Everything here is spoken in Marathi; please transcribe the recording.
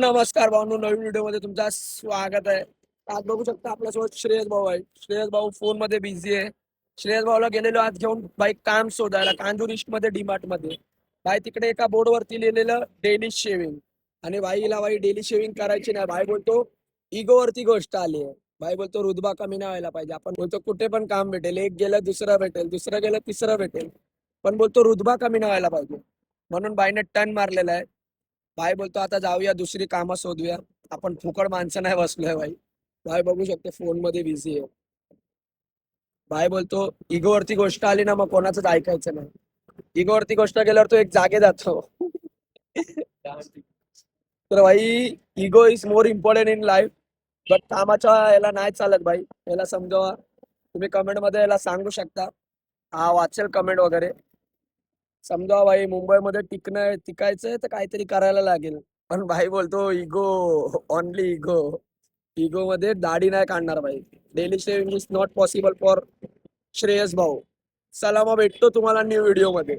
नमस्कार भाऊ, नवीन व्हिडिओ मध्ये तुमचं स्वागत आहे. आज बघू शकता आपल्यासोबत श्रेयस भाऊ आहे. श्रेयस भाऊ फोन मध्ये बिझी आहे. श्रेयस भाऊला गेलेलो आज घेऊन बाईक काम शोधायला कांजूर ईस्ट मध्ये डीमार्ट मध्ये. भाई तिकडे एका बोर्ड वरती लिहिलेलं डेली शेविंग आणि भाईला भाई डेली शेविंग करायची नाही. भाई बोलतो इगो वरती गोष्ट आली आहे. भाई बोलतो रुतबा कमी नाही व्हायला पाहिजे. आपण बोलतो कुठे पण काम भेटेल, एक गेलं दुसरं भेटेल, दुसरं गेलं तिसरं भेटेल, पण बोलतो रुतबा कमी नाही व्हायला पाहिजे. म्हणून भाईने टर्न मारलेला आहे. भाई बोलतो आता जाऊया दुसरी कामं शोधूया. आपण फुकट माणसं नाही बसलोय भाई. भाई बघू शकते फोन मध्ये बिझी आहे. भाई बोलतो इगो वरती गोष्ट आली ना मग कोणाचंच ऐकायचं नाही. इगो वरती गोष्ट गेल्यावर तो एक जागे जातो. तर भाई ego is more important in life. But कामाच्या याला नाही चालत भाई. याला समजावा. तुम्ही कमेंट मध्ये याला सांगू शकता. हा वाचेल कमेंट वगैरे. समजा भाई मुंबईमध्ये टिकायचंय तर काहीतरी करायला लागेल. पण भाई बोलतो इगो, ओनली इगो. इगो मध्ये दाढी नाही काढणार भाई. Daily shaving is not possible for Shreyas भाऊ. चला मग भेटतो तुम्हाला न्यू व्हिडिओ मध्ये.